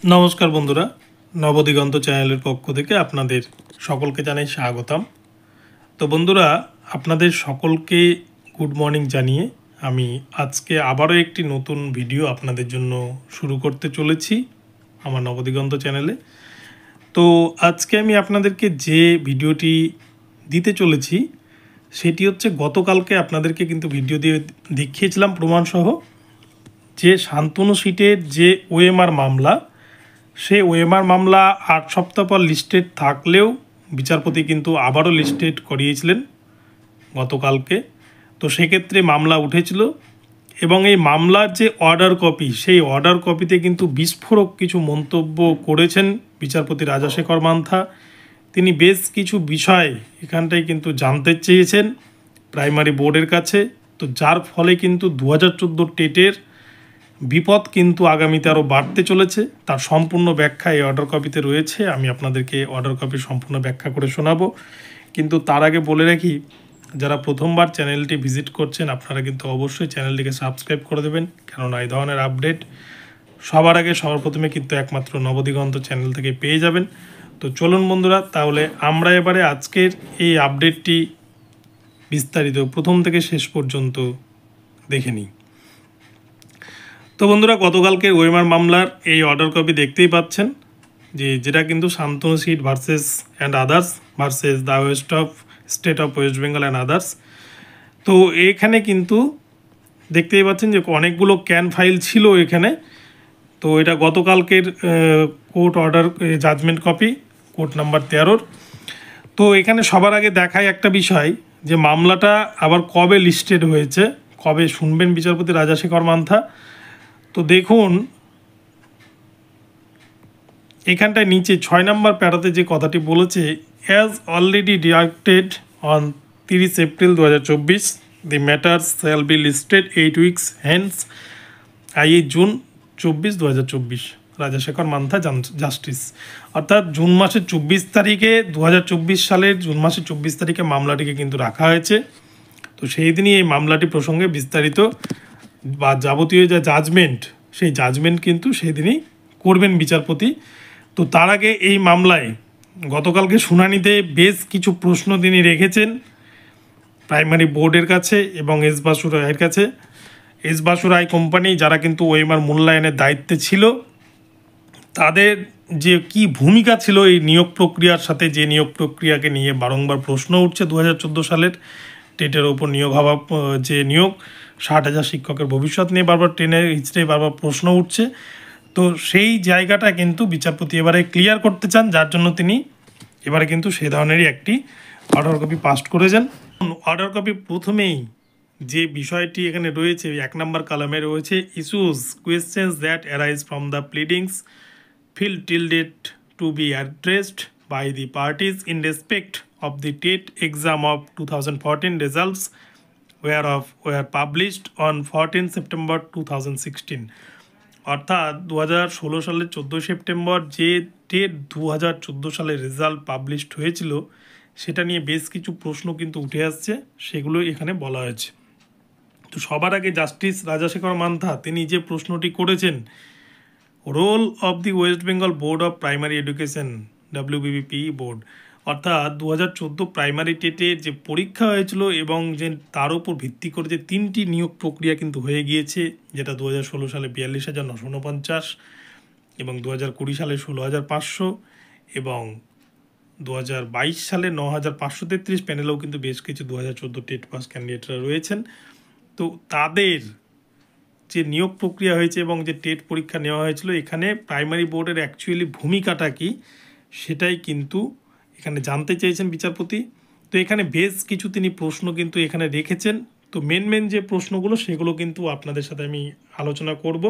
নমস্কার বন্ধুরা, নবদিগন্ত চ্যানেলের পক্ষ থেকে আপনাদের সকলকে জানাই স্বাগতম। তো বন্ধুরা, আপনাদের সকলকে গুড মর্নিং জানিয়ে আমি আজকে আবারও একটি নতুন ভিডিও আপনাদের জন্য শুরু করতে চলেছি আমার নবদিগন্ত চ্যানেলে। তো আজকে আমি আপনাদেরকে যে ভিডিওটি দিতে চলেছি সেটি হচ্ছে গতকালকে আপনাদেরকে কিন্তু ভিডিও দিয়ে দেখিয়েছিলাম প্রমাণসহ যে শান্তনু সিটের যে ওএমআর মামলা, সেই ওএমআর মামলা ৮ সপ্তাহ পর লিস্টেড থাকলেও বিচারপতি কিন্তু আবারও লিস্টেড করিয়েছিলেন গতকালকে। তো সেক্ষেত্রে মামলা উঠেছিল এবং এই মামলার যে অর্ডার কপি, সেই অর্ডার কপিতে কিন্তু বিস্ফোরক কিছু মন্তব্য করেছেন বিচারপতি রাজাশেখর মান্থা। তিনি বেশ কিছু বিষয় এখানটায় কিন্তু জানতে চেয়েছেন প্রাইমারি বোর্ডের কাছে। তো যার ফলে কিন্তু 2014 টেটের বিপদ কিন্তু আগামীতে আরও বাড়তে চলেছে। তার সম্পূর্ণ ব্যাখ্যা এই অর্ডার কপিতে রয়েছে, আমি আপনাদেরকে অর্ডার কপির সম্পূর্ণ ব্যাখ্যা করে শোনাবো। কিন্তু তার আগে বলে রাখি, যারা প্রথমবার চ্যানেলটি ভিজিট করছেন আপনারা কিন্তু অবশ্যই চ্যানেলটিকে সাবস্ক্রাইব করে দেবেন, কেননা এই ধরনের আপডেট সবার আগে সবার প্রথমে কিন্তু একমাত্র নবদিগন্ত চ্যানেল থেকে পেয়ে যাবেন। তো চলুন বন্ধুরা, তাহলে আমরা এবারে আজকের এই আপডেটটি বিস্তারিত প্রথম থেকে শেষ পর্যন্ত দেখে নিই। তো বন্ধুরা, গতকালকে ওএমআর মামলার এই অর্ডার কপি দেখতেই পাচ্ছেন, যেটা কিন্তু Shantanu Sit versus and others versus the state of West Bengal and others. তো এখানে কিন্তু দেখতেই পাচ্ছেন যে অনেকগুলো ক্যান ফাইল ছিল এখানে। তো এটা গতকালকের court order judgment copy, court number 13। তো এখানে সবার আগে দেখায় একটা বিষয়, যে মামলাটা আবার কবে লিস্টেড হয়েছে, কবে শুনবেন বিচারপতি রাজাশেখর মান্থা। তো দেখুন এখানটায় নিচে 6 নম্বর প্যারাতে যে কথাটি বলেছে, as already directed on 30 April 2024 the matters shall be listed 8 weeks hence, June 24, 2024। Rajasekhar Mantha justice. অর্থাৎ জুন মাসের 24 তারিখে 2024 সালের জুন মাসের 24 তারিখে মামলাটিকে কিন্তু রাখা হয়েছে। তো সেই দিনই এই মামলাটি প্রসঙ্গে বিস্তারিত বা যাবতীয় যা জাজমেন্ট, সেই জাজমেন্ট কিন্তু সেই দিনই করবেন বিচারপতি। তো তার আগে এই মামলায় গতকালকে শুনানিতে বেশ কিছু প্রশ্ন তিনি রেখেছেন প্রাইমারি বোর্ডের কাছে এবং এস বাসু রায়ের কাছে। এস বাসু রায় কোম্পানি যারা কিন্তু ওএমআর মূল্যায়নের দায়িত্বে ছিল, তাদের যে কি ভূমিকা ছিল এই নিয়োগ প্রক্রিয়ার সাথে, যে নিয়োগ প্রক্রিয়াকে নিয়ে বারংবার প্রশ্ন উঠছে 2014 সালের টেটের ওপর নিয়োগ হওয়া, যে নিয়োগ 60,000 শিক্ষকের ভবিষ্যৎ নিয়ে বারবার ট্রেনের হিস্ট্রি বারবার প্রশ্ন উঠছে। তো সেই জায়গাটা কিন্তু বিচারপতি এবারে ক্লিয়ার করতে চান, যার জন্য তিনি এবারে কিন্তু সেই ধরনেরই একটি অর্ডার কপি পাস করেছেন। অর্ডার কপি প্রথমেই যে বিষয়টি এখানে রয়েছে 1 নম্বর কলামে রয়েছে, issues questions that arise from the pleadings filed till date to be addressed by the parties in respect of the TET exam of 2014 results whereof were published on 14 September 2016। অর্থাৎ 2016 সালের 14 সেপ্টেম্বর যে টেট 2014 সালের result published হয়েছিল, সেটা নিয়ে বেশ কিছু প্রশ্ন কিন্তু উঠে আসছে, সেগুলো এখানে বলা হয়েছে। তো সবার আগে জাস্টিস রাজাশেখর মান্থা তিনি যে প্রশ্নটি করেছেন, role of the West Bengal board of primary education WBBP board, অর্থাৎ 2014 প্রাইমারি টেটের যে পরীক্ষা হয়েছিল এবং যে তার উপর ভিত্তি করে যে 3টি নিয়োগ প্রক্রিয়া কিন্তু হয়ে গিয়েছে, যেটা 2016 সালে 42,949 এবং 2020 সালে 16,500 এবং 2022 সালে 9,533 প্যানেলেও কিন্তু বেশ কিছু 2014 টেট পাস ক্যান্ডিডেটরা রয়েছেন। তো তাদের যে নিয়োগ প্রক্রিয়া হয়েছে এবং যে টেট পরীক্ষা নেওয়া হয়েছিল, এখানে প্রাইমারি বোর্ডের অ্যাকচুয়ালি ভূমিকাটা কি সেটাই কিন্তু এখানে জানতে চেয়েছেন বিচারপতি। তো এখানে বেশ কিছু তিনি প্রশ্ন কিন্তু এখানে রেখেছেন। তো মেন যে প্রশ্নগুলো সেগুলো কিন্তু আপনাদের সাথে আমি আলোচনা করব।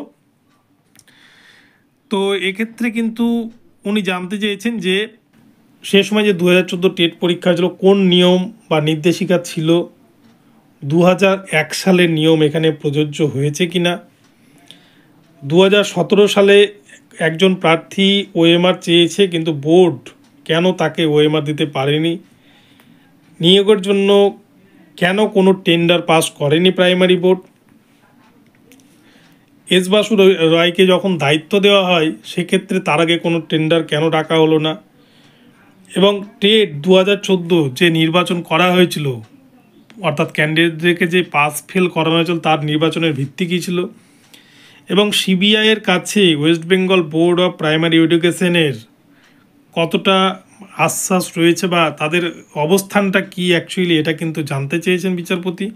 তো এক্ষেত্রে কিন্তু উনি জানতে চেয়েছেন যে সে সময় যে 2014 টেট পরীক্ষা হয়েছিল কোন নিয়ম বা নির্দেশিকা ছিল, 2001 সালের নিয়ম এখানে প্রযোজ্য হয়েছে কিনা, 2017 সালে একজন প্রার্থী ওএমআর চেয়েছে কিন্তু বোর্ড কেন তাকে ওএমআর দিতে পারেনি, নিয়োগের জন্য কেন কোনো টেন্ডার পাস করেনি প্রাইমারি বোর্ড, এস বাসু রায়কে যখন দায়িত্ব দেওয়া হয় সেক্ষেত্রে তার আগে কোনো টেন্ডার কেন ডাকা হলো না, এবং টেট 2014 যে নির্বাচন করা হয়েছিল অর্থাৎ ক্যান্ডিডেটদেরকে যে পাস ফেল করানো হয়েছিল তার নির্বাচনের ভিত্তি কী ছিল, এবং সিবিআইয়ের কাছে West Bengal board of primary এডুকেশনের কতটা আশ্বাস রয়েছে বা তাদের অবস্থানটা কি অ্যাকচুয়ালি, এটা কিন্তু জানতে চেয়েছেন বিচারপতি।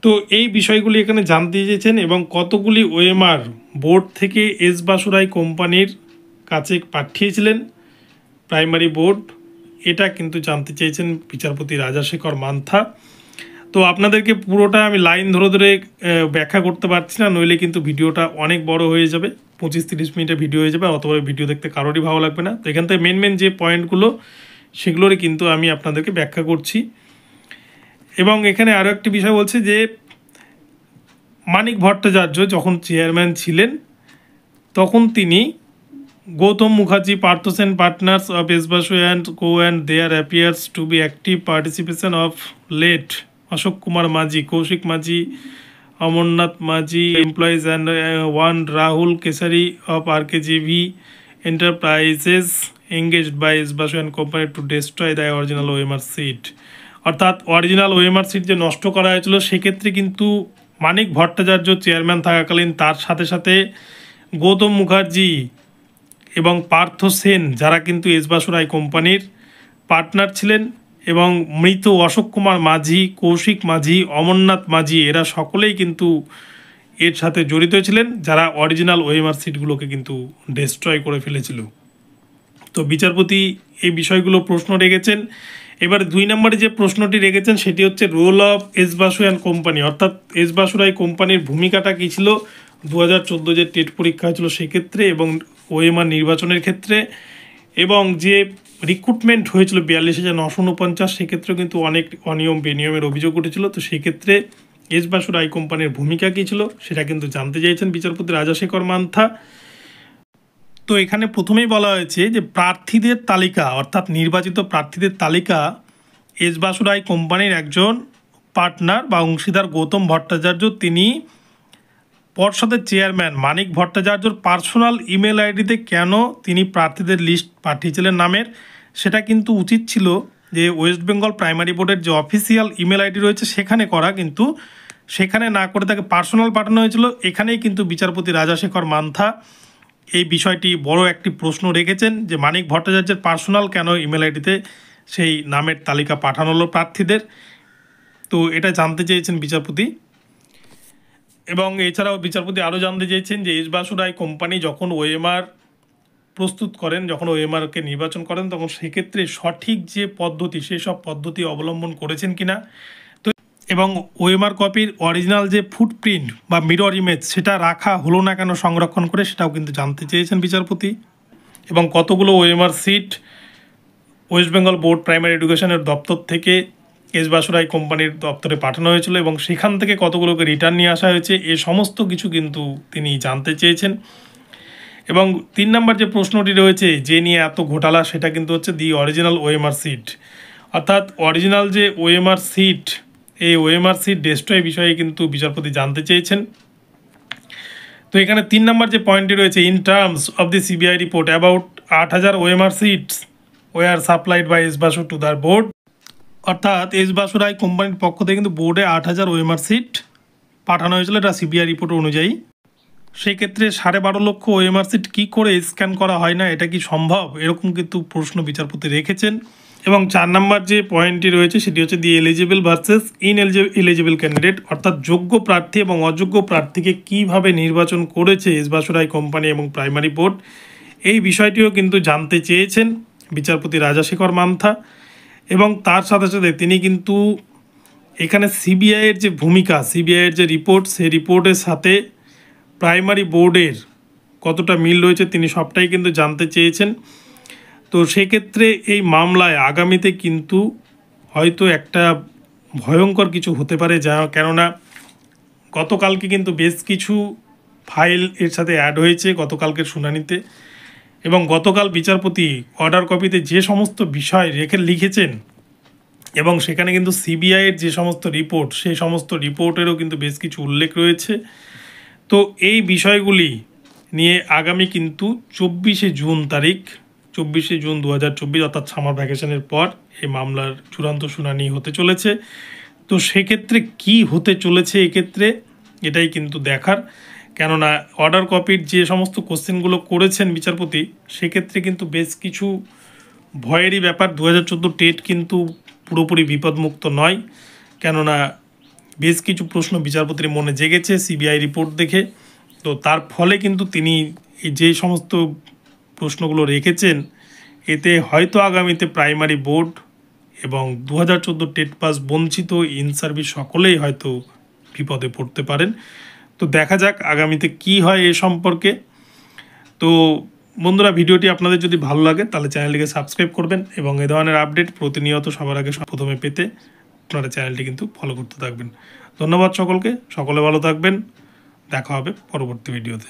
তো এই বিষয়গুলি এখানে জানতে চেয়েছেন, এবং কতগুলি ওএমআর বোর্ড থেকে এস বাসু রায় কোম্পানির কাছে পাঠিয়েছিলেন প্রাইমারি বোর্ড, এটা কিন্তু জানতে চেয়েছেন বিচারপতি রাজাশেখর মান্থা। তো আপনাদেরকে পুরোটা আমি লাইন ধরে ধরে ব্যাখ্যা করতে পারছি না, নইলে কিন্তু ভিডিওটা অনেক বড় হয়ে যাবে, 25-30 মিনিটের ভিডিও হয়ে যাবে, অথবা ভিডিও দেখতে কারোরই ভালো লাগবে না। তো এখান থেকে মেন যে পয়েন্টগুলো সেগুলোরই কিন্তু আমি আপনাদেরকে ব্যাখ্যা করছি। এবং এখানে আরও একটি বিষয় বলছে যে মানিক ভট্টাচার্য যখন চেয়ারম্যান ছিলেন তখন তিনি Gautam Mukherjee, Parthasen partners of S Basu and co and there appears to be active participation of late Ashok Kumar Majhi, Kaushik Majhi, Amarnath Majhi employees and one Rahul Kesari of RKGV enterprises engaged by S Basu and company to destroy the original OMR sheet. অর্থাৎ original OMR sheet যে নষ্ট করা হয়েছিল সেক্ষেত্রে কিন্তু Manik Bhattacharya chairman থাকাকালীন তার সাথে সাথে গৌতম মুখার্জি এবং পার্থ সেন, যারা কিন্তু এস বাসু রায় কোম্পানির পার্টনার ছিলেন, এবং মৃত অশোক কুমার মাঝি, কৌশিক মাঝি, অমরনাথ মাঝি, এরা সকলেই কিন্তু এর সাথে জড়িত ছিলেন, যারা অরিজিনাল ওএমআর সিটগুলোকে কিন্তু ডেস্ট্রয় করে ফেলেছিল। তো বিচারপতি এই বিষয়গুলো প্রশ্ন রেখেছেন। এবার 2 নম্বরে যে প্রশ্নটি রেখেছেন সেটি হচ্ছে role of S Basu and company, অর্থাৎ এস বাসু রায় কোম্পানির ভূমিকাটা কী ছিল 2014 যে টেট পরীক্ষা হয়েছিল সেক্ষেত্রে, এবং ওএমআর নির্বাচনের ক্ষেত্রে, এবং যে রিক্রুটমেন্ট হয়েছিল 42,949, সেক্ষেত্রেও কিন্তু অনেক অনিয়ম বেনিয়মের অভিযোগ উঠেছিল। তো সেক্ষেত্রে এস বাসু রায় কোম্পানির ভূমিকা কী ছিল সেটা কিন্তু জানতে চাইছেন বিচারপতি রাজাশেখর মান্থা। তো এখানে প্রথমেই বলা হয়েছে যে প্রার্থীদের তালিকা, অর্থাৎ নির্বাচিত প্রার্থীদের তালিকা এস বাসু রায় কোম্পানির একজন পার্টনার বা অংশীদার গৌতম ভট্টাচার্য, তিনি পর্ষদের চেয়ারম্যান মানিক ভট্টাচার্যর পার্সোনাল ইমেল আইডিতে কেন তিনি প্রার্থীদের লিস্ট পাঠিয়েছিলেন নামের, সেটা কিন্তু উচিত ছিল যে ওয়েস্ট বেঙ্গল প্রাইমারি বোর্ডের যে অফিসিয়াল ইমেল আইডি রয়েছে সেখানে করা, কিন্তু সেখানে না করে তাকে পার্সোনাল পাঠানো হয়েছিল। এখানেই কিন্তু বিচারপতি রাজাশেখর মান্থা এই বিষয়টি বড় একটি প্রশ্ন রেখেছেন যে মানিক ভট্টাচার্যের পার্সোনাল কেন ইমেল আইডিতে সেই নামের তালিকা পাঠানো হলো প্রার্থীদের। তো এটা জানতে চেয়েছেন বিচারপতি। এবং এছাড়াও বিচারপতি আরও জানতে চেয়েছেন যে এস বাসু রায় কোম্পানি যখন ওএমআর প্রস্তুত করেন, যখন ওএমআরকে নির্বাচন করেন, তখন সেক্ষেত্রে সঠিক যে পদ্ধতি সেই সব পদ্ধতি অবলম্বন করেছেন কিনা, তো এবং ওএমআর কপির অরিজিনাল যে ফুটপ্রিন্ট বা মিরর ইমেজ সেটা রাখা হলো না কেন সংরক্ষণ করে, সেটাও কিন্তু জানতে চেয়েছেন বিচারপতি। এবং কতগুলো OMR sheet West Bengal board primary এডুকেশনের দপ্তর থেকে এস বাসু রায় কোম্পানির দপ্তরে পাঠানো হয়েছিল এবং সেখান থেকে কতগুলোকে রিটার্ন নিয়ে আসা হয়েছে, এ সমস্ত কিছু কিন্তু তিনি জানতে চেয়েছেন। এবং 3 নম্বর যে প্রশ্নটি রয়েছে যে নিয়ে এত ঘোটালা, সেটা কিন্তু হচ্ছে দি অরিজিনাল ওএমআর সিট, অর্থাৎ অরিজিনাল যে ওএমআর সিট, এই ওএমআর সিট ডেস্ট্রয় বিষয়ে কিন্তু বিচারপতি জানতে চেয়েছেন। তো এখানে 3 নম্বর যে পয়েন্টটি রয়েছে, in terms of the CBI report about 8,000 OMR sheets were supplied by S Basu to the board, অর্থাৎ এস বাসু রায় কোম্পানির পক্ষ থেকে কিন্তু বোর্ডে 8,000 ওএমআর সিট পাঠানো হয়েছিল, এটা সিবিআই রিপোর্ট অনুযায়ী। সেক্ষেত্রে 12.5 লক্ষ ওএমআর সিট কী করে স্ক্যান করা হয় না, এটা কি সম্ভব, এরকম কিন্তু প্রশ্ন বিচারপতি রেখেছেন। এবং 4 নম্বর যে পয়েন্টটি রয়েছে সেটি হচ্ছে দি এলিজিবল ভার্সেস ইনএলিজিবল ক্যান্ডিডেট, অর্থাৎ যোগ্য প্রার্থী এবং অযোগ্য প্রার্থীকে কীভাবে নির্বাচন করেছে এস বাসু রায় কোম্পানি এবং প্রাইমারি বোর্ড, এই বিষয়টিও কিন্তু জানতে চেয়েছেন বিচারপতি রাজাশেখর মান্থা। এবং তার সাথে সাথে তিনি কিন্তু এখানে সিবিআইয়ের যে ভূমিকা, সিবিআইয়ের যে রিপোর্ট, সেই রিপোর্টের সাথে প্রাইমারি বোর্ডের কতটা মিল রয়েছে তিনি সবটাই কিন্তু জানতে চেয়েছেন। তো সেক্ষেত্রে এই মামলায় আগামীতে কিন্তু হয়তো একটা ভয়ঙ্কর কিছু হতে পারে, যা কেননা গতকালকে কিন্তু বেশ কিছু ফাইল এর সাথে অ্যাড হয়েছে গতকালকের শুনানিতে, এবং গতকাল বিচারপতি অর্ডার কপিতে যে সমস্ত বিষয় লিখেছেন এবং সেখানে কিন্তু সিবিআইয়ের যে সমস্ত রিপোর্ট, সেই সমস্ত রিপোর্টেরও কিন্তু বেশ কিছু উল্লেখ রয়েছে। তো এই বিষয়গুলি নিয়ে আগামী কিন্তু 24শে জুন 2024 অর্থাৎ সামার ভ্যাকেশনের পর এই মামলার চূড়ান্ত শুনানি হতে চলেছে। তো সেক্ষেত্রে কি হতে চলেছে এক্ষেত্রে এটাই কিন্তু দেখার, কেননা অর্ডার কপির যে সমস্ত কোশ্চেনগুলো করেছেন বিচারপতি সেক্ষেত্রে কিন্তু বেশ কিছু ভয়েরই ব্যাপার। 2014 টেট কিন্তু পুরোপুরি বিপদমুক্ত নয়, কেননা বেশ কিছু প্রশ্ন বিচারপতির মনে জেগেছে সিবিআই রিপোর্ট দেখে। তো তার ফলে কিন্তু তিনি যে সমস্ত প্রশ্নগুলো রেখেছেন এতে হয়তো আগামীতে প্রাইমারি বোর্ড এবং 2014 টেট পাস বঞ্চিত ইন সার্ভিস সকলেই হয়তো বিপদে পড়তে পারেন। তো দেখা যাক আগামীতে কি হয় এ সম্পর্কে। তো বন্ধুরা, ভিডিওটি আপনাদের যদি ভালো লাগে তাহলে চ্যানেলটিকে সাবস্ক্রাইব করবেন এবং এ ধরনের আপডেট প্রতিনিয়ত সবার আগে প্রথমে পেতে আপনারা চ্যানেলটি কিন্তু ফলো করতে থাকবেন। ধন্যবাদ সকলকে, সকলে ভালো থাকবেন, দেখা হবে পরবর্তী ভিডিওতে।